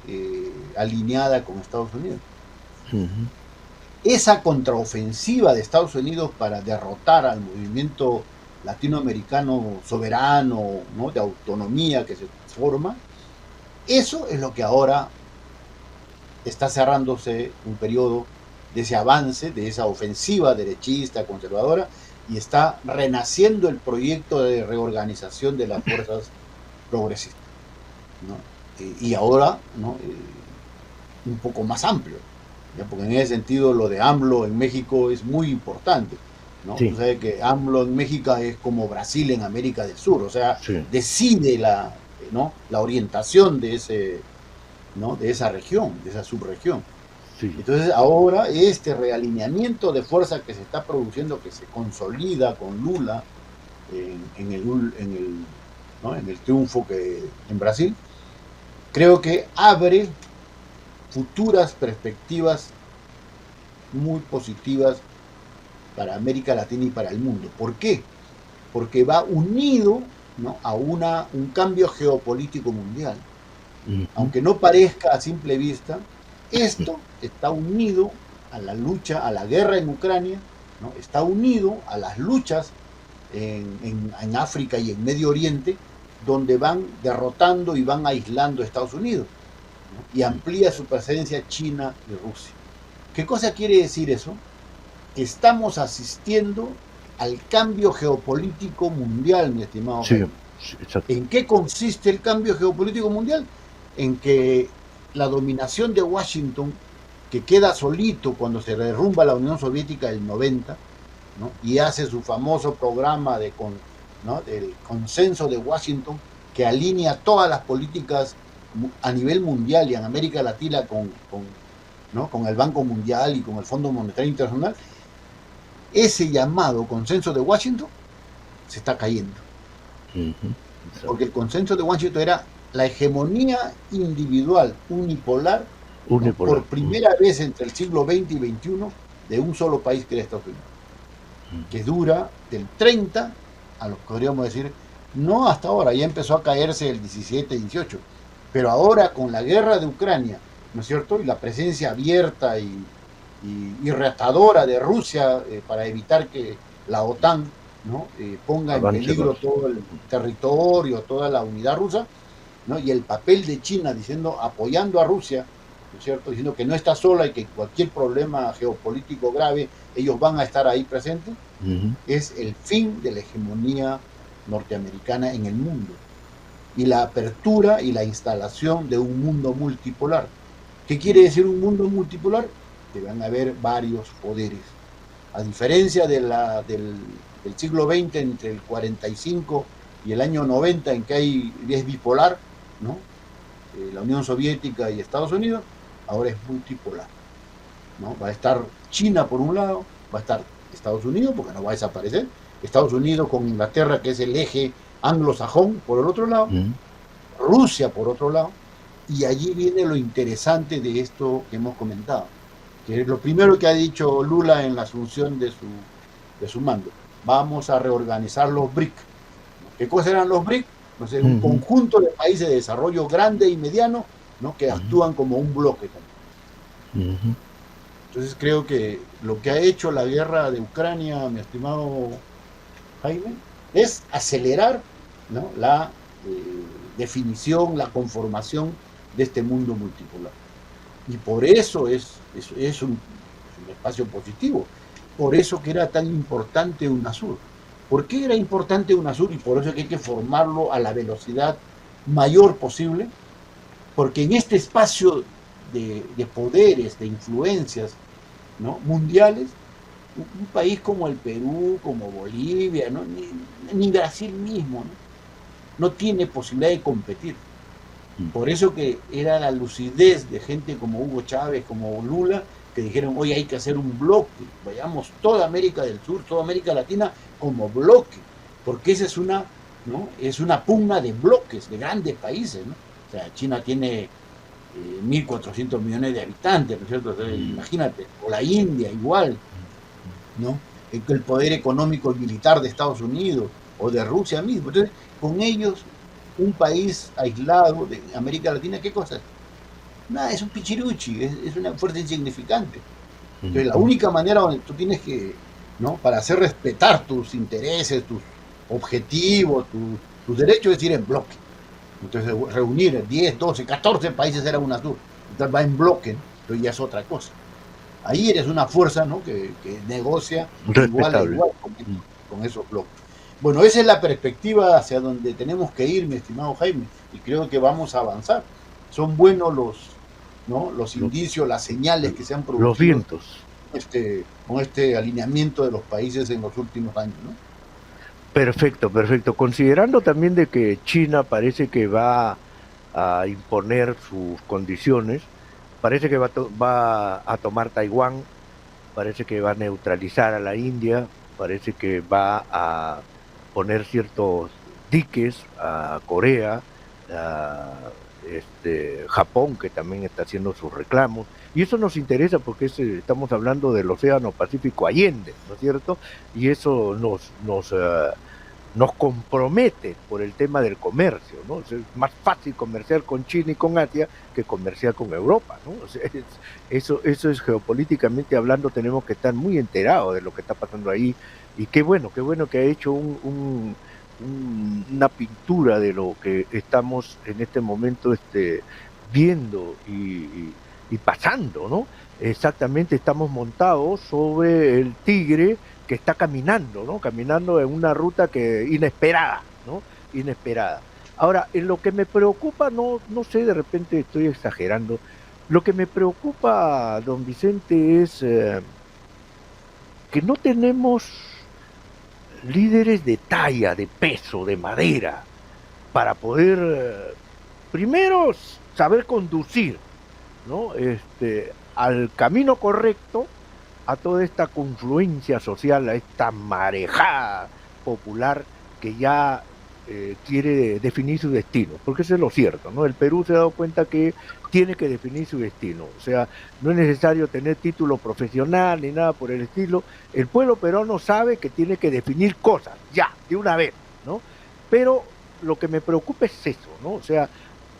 alineada con Estados Unidos. Esa contraofensiva de Estados Unidos para derrotar al movimiento latinoamericano soberano, ¿no? De autonomía que se forma, eso es lo que ahora está cerrándose un periodo de ese avance, de esa ofensiva derechista, conservadora, y está renaciendo el proyecto de reorganización de las fuerzas progresistas, ¿no? Y ahora, ¿no? Un poco más amplio, ¿ya? Porque en ese sentido lo de AMLO en México es muy importante, ¿no? Tú sabes que AMLO en México es como Brasil en América del Sur, o sea, decide la orientación de ese, ¿no? De esa región, de esa subregión. Entonces ahora este realineamiento de fuerza que se está produciendo, que se consolida con Lula en el triunfo en Brasil, creo que abre futuras perspectivas muy positivas para América Latina y para el mundo. ¿Por qué? Porque va unido, ¿no? A un cambio geopolítico mundial. Aunque no parezca a simple vista, esto está unido a la lucha, a la guerra en Ucrania, ¿no? Está unido a las luchas en África y en Medio Oriente, donde van derrotando y van aislando a Estados Unidos, ¿no? Y amplía su presencia China y Rusia. ¿Qué cosa quiere decir eso? Que estamos asistiendo al cambio geopolítico mundial, mi estimado. Sí, exacto. ¿En qué consiste el cambio geopolítico mundial? En que la dominación de Washington, que queda solito cuando se derrumba la Unión Soviética del 90, ¿no? Y hace su famoso programa ¿no? del consenso de Washington, que alinea todas las políticas a nivel mundial y en América Latina con el Banco Mundial y con el Fondo Monetario Internacional. Ese llamado consenso de Washington se está cayendo. Porque el consenso de Washington era la hegemonía individual, unipolar, ¿no? Por primera vez entre el siglo XX y XXI, de un solo país que era Estados Unidos, que dura del 30 a lo que podríamos decir, no hasta ahora, ya empezó a caerse el 17, 18, pero ahora con la guerra de Ucrania, ¿no es cierto? Y la presencia abierta y retadora de Rusia para evitar que la OTAN, ¿no? Ponga en peligro todo el territorio, toda la unidad rusa, ¿no? Y el papel de China apoyando a Rusia, ¿no es cierto? Diciendo que no está sola y que cualquier problema geopolítico grave ellos van a estar ahí presentes, es el fin de la hegemonía norteamericana en el mundo y la apertura y la instalación de un mundo multipolar. ¿Qué quiere decir un mundo multipolar? Que van a haber varios poderes. A diferencia del el siglo XX, entre el 45 y el año 90, en que es bipolar, ¿no? La Unión Soviética y Estados Unidos, ahora es multipolar, ¿no? Va a estar China por un lado, va a estar Estados Unidos, porque no va a desaparecer, Estados Unidos con Inglaterra, que es el eje anglosajón, por el otro lado, Rusia por otro lado, y allí viene lo interesante de esto que hemos comentado, que es lo primero que ha dicho Lula en la asunción de su mando. Vamos a reorganizar los BRIC. ¿Qué cosa eran los BRIC? No sé, un conjunto de países de desarrollo grande y mediano, ¿no? Que actúan como un bloque también. Entonces creo que lo que ha hecho la guerra de Ucrania, mi estimado Jaime, es acelerar, ¿no? La definición, la conformación de este mundo multipolar. Y por eso es un espacio positivo. Por eso que era tan importante UNASUR. ¿Por qué era importante UNASUR? Y por eso que hay que formarlo a la velocidad mayor posible. Porque en este espacio de poderes, de influencias, ¿no? mundiales, un país como el Perú, como Bolivia, ¿no? ni Brasil mismo, no tiene posibilidad de competir. Por eso que era la lucidez de gente como Hugo Chávez, como Lula, que dijeron, hoy hay que hacer un bloque, vayamos toda América del Sur, toda América Latina como bloque, porque esa es una, ¿no? es una pugna de bloques, de grandes países, ¿no? O sea, China tiene 1.400 millones de habitantes, ¿no es cierto? O sea, imagínate, o la India igual, ¿no? El poder económico y militar de Estados Unidos o de Rusia mismo. Entonces, con ellos, un país aislado de América Latina, ¿qué cosa es? Nada, es un pichiruchi, es una fuerza insignificante. Entonces, la única manera donde tú tienes que, ¿no? para hacer respetar tus intereses, tus objetivos, tus derechos, es ir en bloque. Entonces, reunir 10, 12, 14 países era UNASUR. Entonces, va en bloque, ¿no? Entonces ya es otra cosa. Ahí eres una fuerza, ¿no? que negocia igual a igual con esos bloques. Bueno, esa es la perspectiva hacia donde tenemos que ir, mi estimado Jaime, y creo que vamos a avanzar. Son buenos los indicios, las señales que se han producido. Los vientos. Con este alineamiento de los países en los últimos años, ¿no? Perfecto. Considerando también de que China parece que va a imponer sus condiciones, parece que va a tomar Taiwán, parece que va a neutralizar a la India, parece que va a poner ciertos diques a Corea, a Japón, que también está haciendo sus reclamos, y eso nos interesa porque estamos hablando del Océano Pacífico Allende, ¿no es cierto? Y eso nos compromete por el tema del comercio, ¿no? Es más fácil comerciar con China y con Asia que comerciar con Europa, ¿no? O sea, eso es geopolíticamente hablando, tenemos que estar muy enterados de lo que está pasando ahí, y qué bueno que ha hecho una pintura de lo que estamos en este momento viendo y pasando, ¿no? Exactamente, estamos montados sobre el tigre que está caminando, ¿no? Caminando en una ruta inesperada, ¿no? Inesperada. Ahora, en lo que me preocupa, no sé, de repente estoy exagerando, lo que me preocupa, don Vicente, es que no tenemos líderes de talla, de peso, de madera, para poder, primero, saber conducir, ¿no? Al camino correcto, a toda esta confluencia social, a esta marejada popular que ya quiere definir su destino, porque eso es lo cierto, ¿no? El Perú se ha dado cuenta que tiene que definir su destino, o sea, no es necesario tener título profesional ni nada por el estilo, el pueblo peruano sabe que tiene que definir cosas, ya, de una vez, ¿no? Pero lo que me preocupa es eso, ¿no? O sea,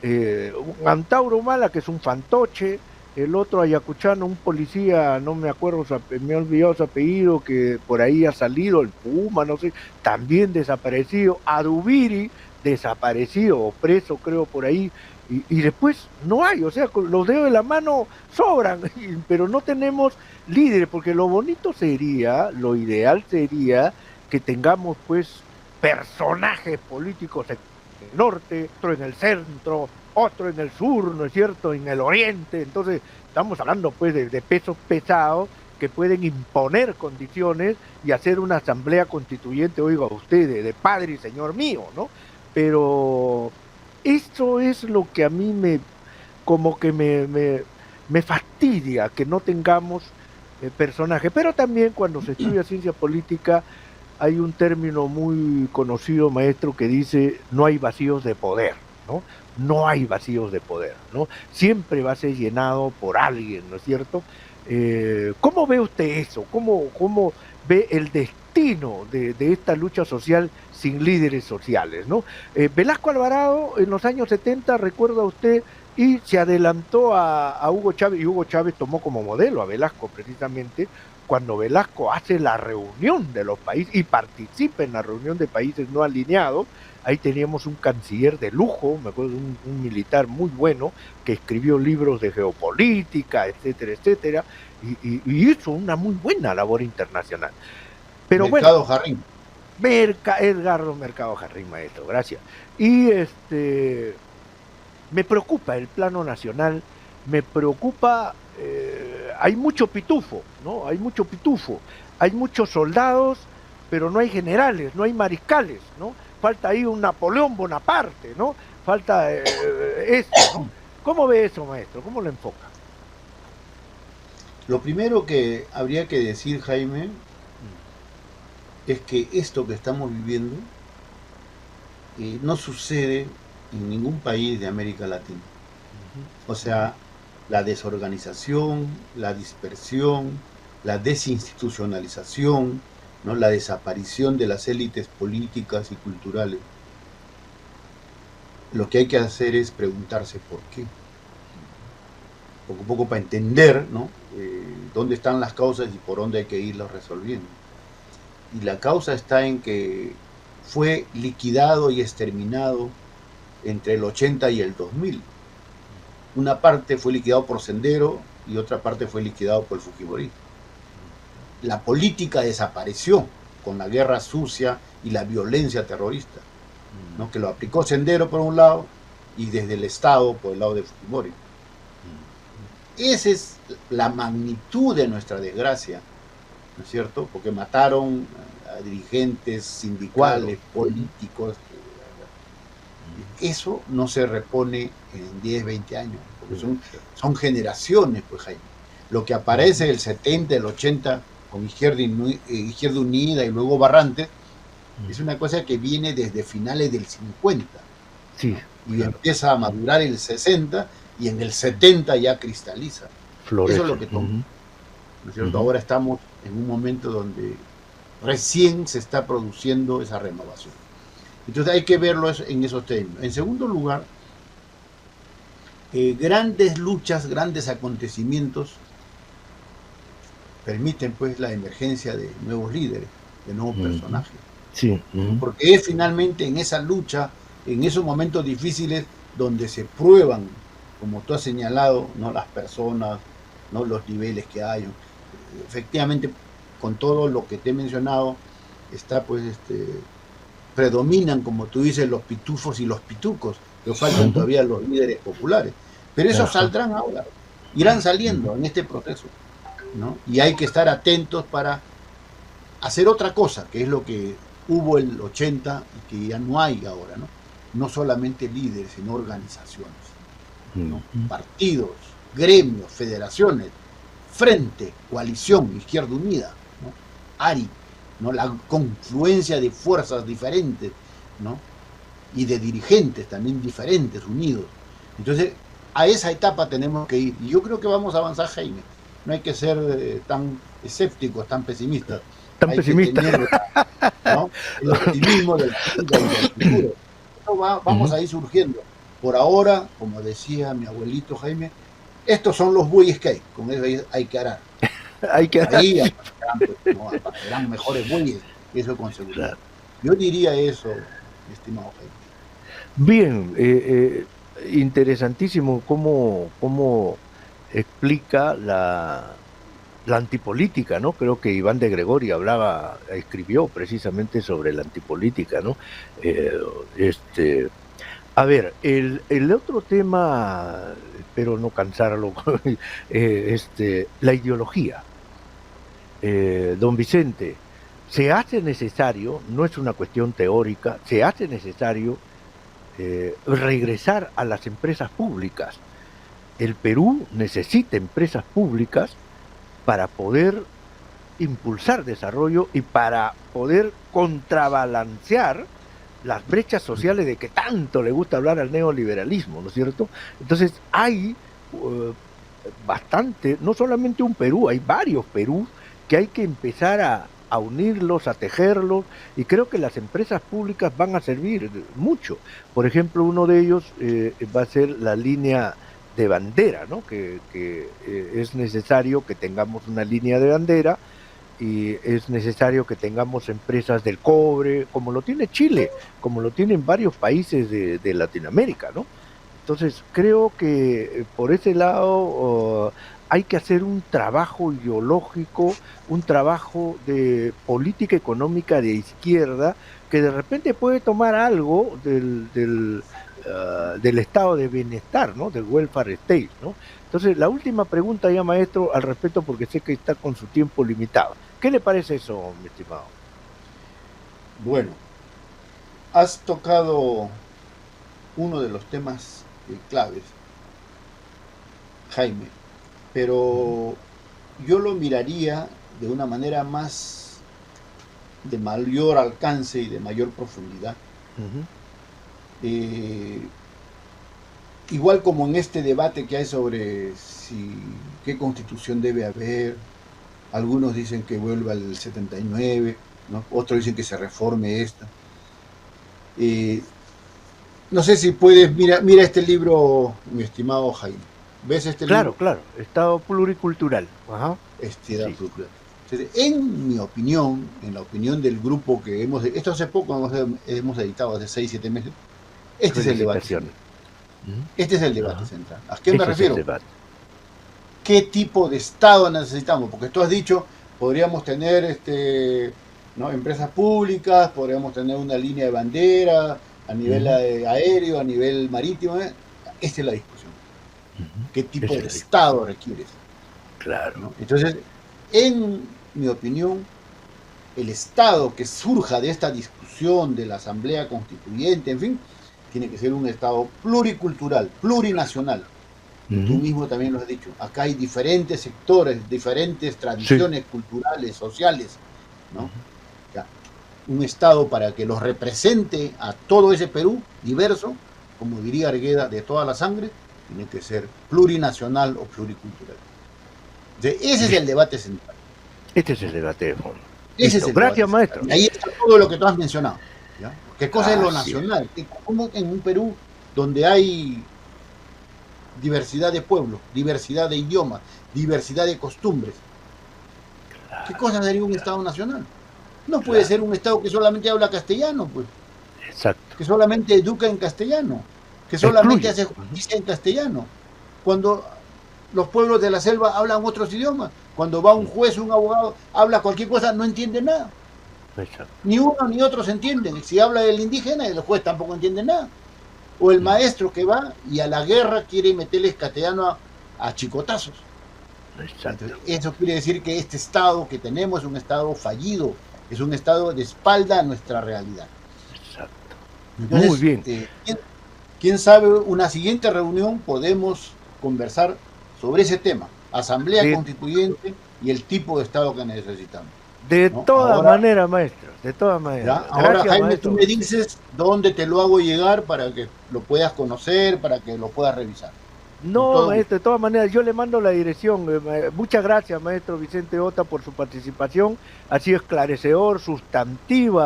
un Antauro Humala, que es un fantoche, el otro ayacuchano, un policía, no me acuerdo, me he olvidado su apellido, que por ahí ha salido, el Puma, no sé, también desaparecido, Adubiri, desaparecido o preso, creo, por ahí, y después no hay, o sea, los dedos de la mano sobran, pero no tenemos líderes, porque lo bonito sería, lo ideal sería que tengamos, pues, personajes políticos en el norte, otro en el centro, otro en el sur, ¿no es cierto?, en el oriente. Entonces estamos hablando pues de pesos pesados que pueden imponer condiciones y hacer una asamblea constituyente, oiga usted, de padre y señor mío, ¿no? Pero esto es lo que a mí como que me fastidia, que no tengamos personajes. Pero también cuando se estudia ciencia política hay un término muy conocido, maestro, que dice no hay vacíos de poder, ¿no? No hay vacíos de poder, ¿no? Siempre va a ser llenado por alguien, ¿no es cierto? ¿Cómo ve usted eso? ¿Cómo ve el destino de esta lucha social sin líderes sociales, ¿no? Velasco Alvarado en los años 70, recuerda usted, y se adelantó a Hugo Chávez, y Hugo Chávez tomó como modelo a Velasco precisamente, cuando Velasco hace la reunión de los países y participa en la reunión de países no alineados. Ahí teníamos un canciller de lujo, me acuerdo de un militar muy bueno, que escribió libros de geopolítica, etcétera, etcétera, y hizo una muy buena labor internacional. Pero Mercado Jarrín. Edgardo Mercado Jarrín, maestro, gracias. Y me preocupa el plano nacional, me preocupa, hay mucho pitufo, ¿no? Hay mucho pitufo, hay muchos soldados, pero no hay generales, no hay mariscales, ¿no? Falta ahí un Napoleón Bonaparte, ¿no? Falta eso, ¿no? ¿Cómo ve eso, maestro? ¿Cómo lo enfoca? Lo primero que habría que decir, Jaime, es que esto que estamos viviendo no sucede en ningún país de América Latina. O sea, la desorganización, la dispersión, la desinstitucionalización, ¿no? La desaparición de las élites políticas y culturales. Lo que hay que hacer es preguntarse por qué. Un poco para entender, ¿no? Dónde están las causas y por dónde hay que irlas resolviendo. Y la causa está en que fue liquidado y exterminado entre el 80 y el 2000. Una parte fue liquidado por Sendero y otra parte fue liquidado por el Fujimorismo. La política desapareció con la guerra sucia y la violencia terrorista, ¿no? Que lo aplicó Sendero por un lado y desde el Estado por el lado de Fujimori. Esa es la magnitud de nuestra desgracia, ¿no es cierto? Porque mataron a dirigentes sindicales, políticos. Eso no se repone en 10, 20 años, porque son generaciones, pues, Jaime. Lo que aparece en el 70, el 80, con Izquierda Unida y luego Barrantes, es una cosa que viene desde finales del 50. Sí, ¿no? Y empieza a madurar en el 60 y en el 70 ya cristaliza. Florece. Eso es lo que toma. ¿No es cierto? Ahora estamos en un momento donde recién se está produciendo esa renovación. Entonces hay que verlo en esos términos. En segundo lugar, grandes luchas, grandes acontecimientos permiten pues la emergencia de nuevos líderes, de nuevos personajes. Sí. Porque es finalmente en esa lucha, en esos momentos difíciles, donde se prueban, como tú has señalado, ¿no? Las personas, ¿no? Los niveles que hay. Efectivamente, con todo lo que te he mencionado, está pues predominan, como tú dices, los pitufos y los pitucos, pero faltan todavía los líderes populares. Pero esos saldrán ahora, irán saliendo en este proceso, ¿no? Y hay que estar atentos para hacer otra cosa, que es lo que hubo el 80 y que ya no hay ahora, ¿no? No solamente líderes, sino organizaciones, ¿no? Partidos, gremios, federaciones, frente, coalición, Izquierda Unida, ¿no? ARI, ¿no? La confluencia de fuerzas diferentes, ¿no? Y de dirigentes también diferentes, unidos. Entonces, a esa etapa tenemos que ir. Y yo creo que vamos a avanzar, Jaime. No hay que ser tan escépticos, tan pesimistas. Tan pesimistas. ¿No? El optimismo del futuro. Vamos a ir surgiendo. Por ahora, como decía mi abuelito Jaime, estos son los bueyes que hay. Con eso hay que arar. Ahí aparecerán mejores bueyes, eso con seguridad. Yo diría eso, estimado Jaime. Bien, interesantísimo cómo explica la antipolítica, ¿no? Creo que Iván de Gregori escribió precisamente sobre la antipolítica, ¿no? A ver, el otro tema, espero no cansarlo, la ideología. don Vicente, se hace necesario, no es una cuestión teórica, se hace necesario regresar a las empresas públicas. El Perú necesita empresas públicas para poder impulsar desarrollo y para poder contrabalancear las brechas sociales de que tanto le gusta hablar al neoliberalismo, ¿no es cierto? Entonces hay bastante, no solamente un Perú, hay varios Perú que hay que empezar a unirlos, a tejerlos, y creo que las empresas públicas van a servir mucho. Por ejemplo, uno de ellos va a ser la línea de bandera, ¿no? Que es necesario que tengamos una línea de bandera y es necesario que tengamos empresas del cobre, como lo tiene Chile, como lo tienen varios países de Latinoamérica, ¿no? Entonces, creo que por ese lado hay que hacer un trabajo ideológico, un trabajo de política económica de izquierda, que de repente puede tomar algo del estado de bienestar, ¿no? Del welfare state, ¿no? Entonces, la última pregunta ya, maestro, al respecto, porque sé que está con su tiempo limitado. ¿Qué le parece eso, mi estimado? Bueno, has tocado uno de los temas claves, Jaime, pero yo lo miraría de una manera más de mayor alcance y de mayor profundidad. Igual como en este debate que hay sobre qué constitución debe haber, algunos dicen que vuelva al 79, ¿no? Otros dicen que se reforme esta. No sé si puedes, mira este libro, mi estimado Jaime. ¿Ves este libro? Claro, Estado pluricultural. Ajá. Estado pluricultural. Entonces, en mi opinión, en la opinión del grupo que esto hace poco hemos editado, hace 6-7 meses, este es el debate central. Este es el debate central. ¿A qué me refiero? ¿Qué tipo de Estado necesitamos? Porque tú has dicho, podríamos tener ¿no? empresas públicas, podríamos tener una línea de bandera a nivel aéreo, a nivel marítimo. Esta es la discusión. ¿Qué tipo de Estado requieres? Claro. ¿No? Entonces, en mi opinión, el Estado que surja de esta discusión de la Asamblea Constituyente, en fin, tiene que ser un Estado pluricultural, plurinacional. Tú mismo también lo has dicho. Acá hay diferentes sectores, diferentes tradiciones culturales, sociales, ¿no? Ya. Un Estado para que los represente a todo ese Perú diverso, como diría Argueda, de toda la sangre, tiene que ser plurinacional o pluricultural. Entonces, ese es el debate central. Este es el debate de fondo. Gracias, maestro. Y ahí está todo lo que tú has mencionado. ¿Ya? ¿Qué cosa es lo nacional? ¿Cómo en un Perú donde hay diversidad de pueblos, diversidad de idiomas, diversidad de costumbres? ¿Qué cosa sería un Estado nacional? No puede ser un Estado que solamente habla castellano, pues. Exacto. Que solamente educa en castellano, que solamente hace justicia en castellano. Cuando los pueblos de la selva hablan otros idiomas, cuando va un juez o un abogado, habla cualquier cosa, no entiende nada. Exacto. Ni uno ni otro se entienden. Si habla del indígena, el juez tampoco entiende nada. O el maestro que va y a la guerra quiere meterles castellano a chicotazos. Exacto. Entonces, eso quiere decir que este Estado que tenemos es un Estado fallido, es un Estado de espalda a nuestra realidad. Exacto. Entonces, muy bien. ¿Quién sabe? Una siguiente reunión podemos conversar sobre ese tema, Asamblea Constituyente y el tipo de Estado que necesitamos. De todas maneras, maestro, de todas maneras. Ahora, Jaime, maestro, tú me dices dónde te lo hago llegar para que lo puedas conocer, para que lo puedas revisar. No, maestro, de todas maneras, yo le mando la dirección. Muchas gracias, maestro Vicente Ota, por su participación. Ha sido esclarecedor, sustantivo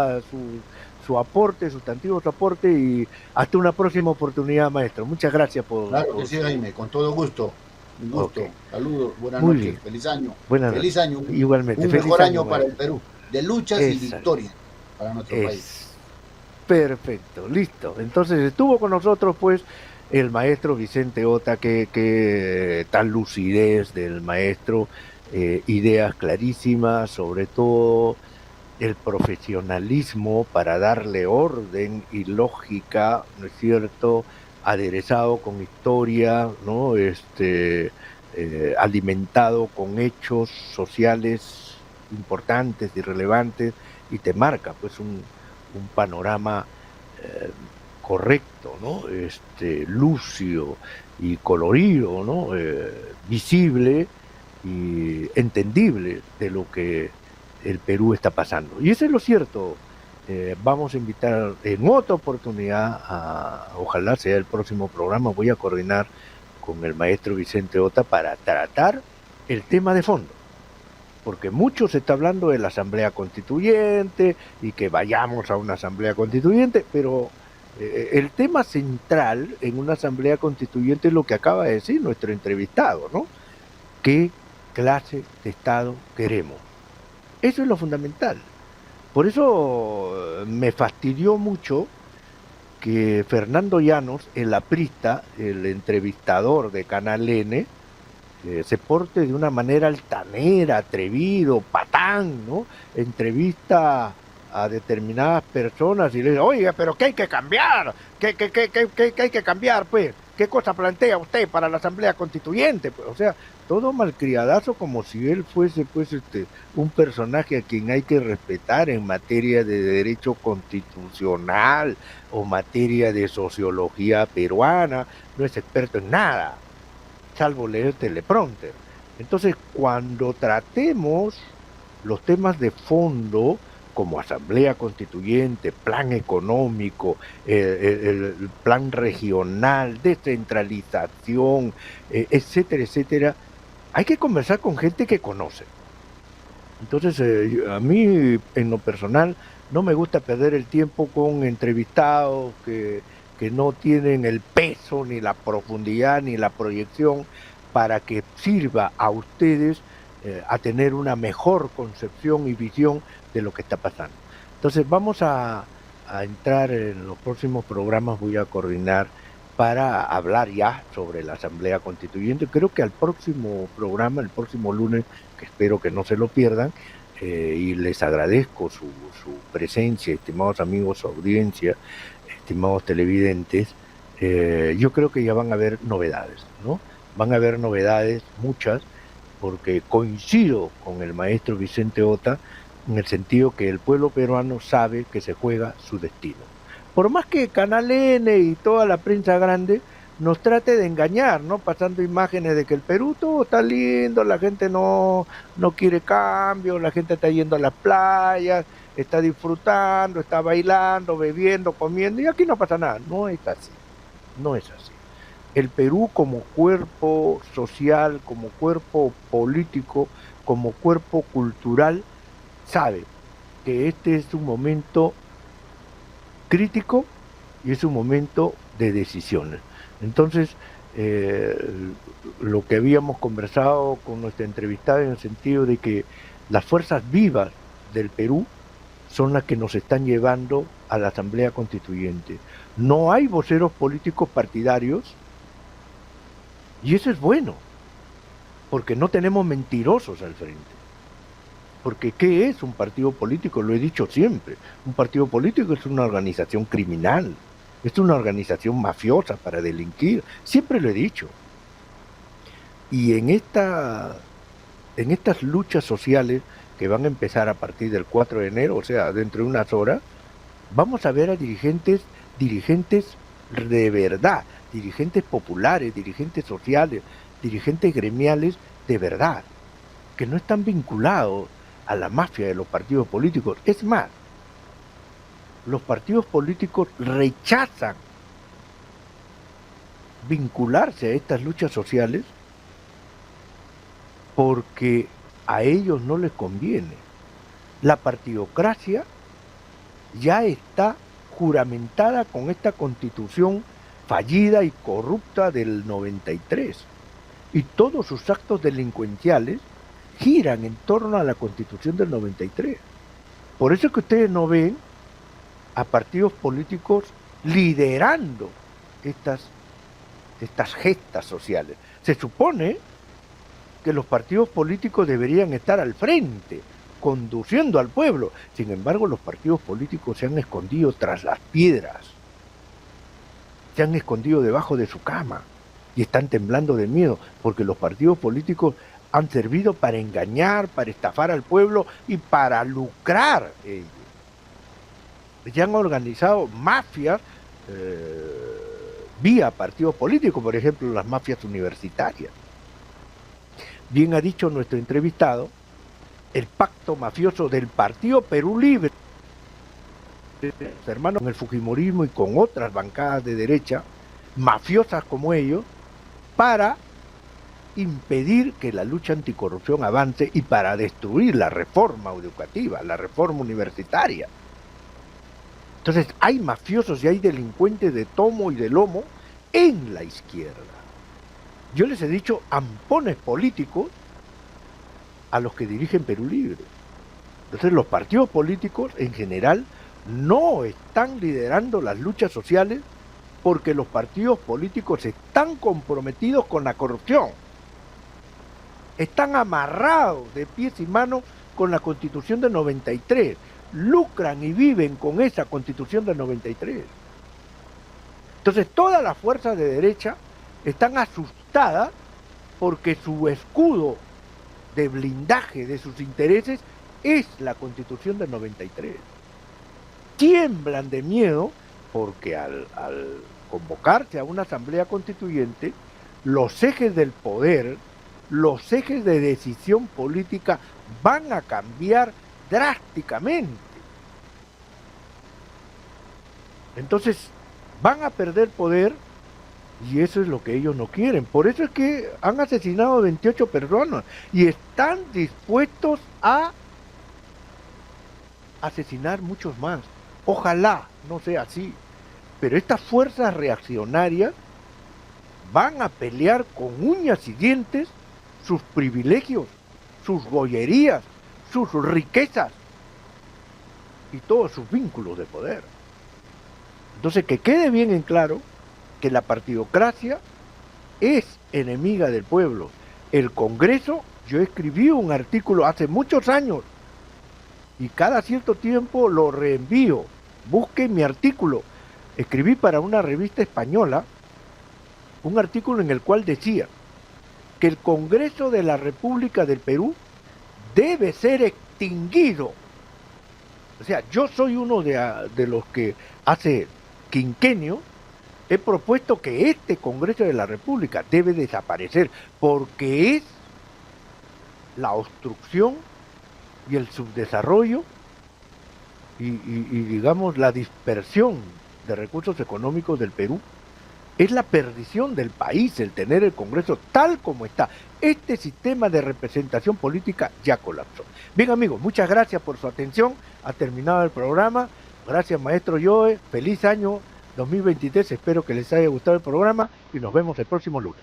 su aporte, y hasta una próxima oportunidad, maestro. Muchas gracias por... Claro que sí, Jaime, con todo gusto. Un gusto. Okay. Saludos, buenas noches, bien. Feliz año. Feliz año. Igualmente. Un mejor año para el Perú, de luchas y victorias para nuestro país. Perfecto, listo. Entonces estuvo con nosotros, pues, el maestro Vicente Ota, que tal lucidez del maestro, ideas clarísimas, sobre todo el profesionalismo para darle orden y lógica, ¿no es cierto?, aderezado con historia, ¿no? Alimentado con hechos sociales importantes y relevantes y te marca pues un panorama correcto, ¿no? Lúcido y colorido, ¿no? Visible y entendible de lo que el Perú está pasando. Y eso es lo cierto. Vamos a invitar en otra oportunidad, ojalá sea el próximo programa, voy a coordinar con el maestro Vicente Ota para tratar el tema de fondo, porque mucho se está hablando de la Asamblea Constituyente y que vayamos a una Asamblea Constituyente, pero el tema central en una Asamblea Constituyente es lo que acaba de decir nuestro entrevistado, ¿no? ¿Qué clase de Estado queremos? Eso es lo fundamental. Por eso me fastidió mucho que Fernando Llanos, el aprista, el entrevistador de Canal N, se porte de una manera altanera, atrevido, patán, ¿no? Entrevista a determinadas personas y le dice, oiga, pero ¿qué hay que cambiar? ¿Qué hay que cambiar, pues? ¿Qué cosa plantea usted para la Asamblea Constituyente? Pues, o sea, todo malcriadazo como si él fuese, pues, un personaje a quien hay que respetar en materia de derecho constitucional o materia de sociología peruana, no es experto en nada, salvo leer teleprompter. Entonces, cuando tratemos los temas de fondo, como Asamblea Constituyente, plan económico, el plan regional, descentralización, etcétera, etcétera, hay que conversar con gente que conoce. Entonces, a mí, en lo personal, no me gusta perder el tiempo con entrevistados que no tienen el peso, ni la profundidad, ni la proyección para que sirva a ustedes a tener una mejor concepción y visión de lo que está pasando. Entonces vamos a entrar en los próximos programas, voy a coordinar para hablar ya sobre la Asamblea Constituyente. Creo que al próximo programa, el próximo lunes, que espero que no se lo pierdan, y les agradezco su presencia, estimados amigos, su audiencia, estimados televidentes, yo creo que ya van a haber novedades, ¿no? Van a haber novedades, muchas, porque coincido con el maestro Vicente Ota en el sentido que el pueblo peruano sabe que se juega su destino. Por más que Canal N y toda la prensa grande nos trate de engañar, ¿no? Pasando imágenes de que el Perú todo está lindo, la gente no quiere cambio, la gente está yendo a las playas, está disfrutando, está bailando, bebiendo, comiendo, y aquí no pasa nada. No es así, no es así. El Perú como cuerpo social, como cuerpo político, como cuerpo cultural, sabe que este es un momento crítico y es un momento de decisiones. Entonces, lo que habíamos conversado con nuestra entrevistada en el sentido de que las fuerzas vivas del Perú son las que nos están llevando a la Asamblea Constituyente. No hay voceros políticos partidarios y eso es bueno, porque no tenemos mentirosos al frente. Porque ¿qué es un partido político? Lo he dicho siempre. Un partido político es una organización criminal, es una organización mafiosa para delinquir. Siempre lo he dicho. Y en estas luchas sociales que van a empezar a partir del 4 de enero, o sea, dentro de unas horas, vamos a ver a dirigentes de verdad, dirigentes populares, dirigentes sociales, dirigentes gremiales de verdad, que no están vinculados a la mafia de los partidos políticos. Es más, los partidos políticos rechazan vincularse a estas luchas sociales porque a ellos no les conviene. La partidocracia ya está juramentada con esta constitución fallida y corrupta del 93, y todos sus actos delincuenciales giran en torno a la Constitución del 93. Por eso es que ustedes no ven a partidos políticos liderando estas gestas sociales. Se supone que los partidos políticos deberían estar al frente, conduciendo al pueblo. Sin embargo, los partidos políticos se han escondido tras las piedras, se han escondido debajo de su cama y están temblando de miedo, porque los partidos políticos han servido para engañar, para estafar al pueblo y para lucrar ellos. Ya han organizado mafias vía partidos políticos, por ejemplo, las mafias universitarias. Bien ha dicho nuestro entrevistado, el pacto mafioso del Partido Perú Libre, hermanos, con el fujimorismo y con otras bancadas de derecha, mafiosas como ellos, para impedir que la lucha anticorrupción avance y para destruir la reforma educativa, la reforma universitaria. Entonces hay mafiosos y hay delincuentes de tomo y de lomo en la izquierda. Yo les he dicho ampones políticos a los que dirigen Perú Libre. Entonces los partidos políticos en general no están liderando las luchas sociales porque los partidos políticos están comprometidos con la corrupción. Están amarrados de pies y manos con la Constitución del 93. Lucran y viven con esa Constitución del 93. Entonces todas las fuerzas de derecha están asustadas porque su escudo de blindaje de sus intereses es la Constitución del 93. Tiemblan de miedo porque al convocarse a una asamblea constituyente, los ejes del poder, los ejes de decisión política van a cambiar drásticamente. Entonces van a perder poder y eso es lo que ellos no quieren. Por eso es que han asesinado a 28 personas y están dispuestos a asesinar muchos más. Ojalá no sea así, pero estas fuerzas reaccionarias van a pelear con uñas y dientes sus privilegios, sus gollerías, sus riquezas y todos sus vínculos de poder. Entonces que quede bien en claro que la partidocracia es enemiga del pueblo. El Congreso, yo escribí un artículo hace muchos años y cada cierto tiempo lo reenvío. Busquen mi artículo. Escribí para una revista española un artículo en el cual decía que el Congreso de la República del Perú debe ser extinguido. O sea, yo soy uno de los que hace quinquenio he propuesto que este Congreso de la República debe desaparecer porque es la obstrucción y el subdesarrollo y digamos la dispersión de recursos económicos del Perú. Es la perdición del país el tener el Congreso tal como está. Este sistema de representación política ya colapsó. Bien amigos, muchas gracias por su atención. Ha terminado el programa. Gracias maestro Joe. Feliz año 2023. Espero que les haya gustado el programa y nos vemos el próximo lunes.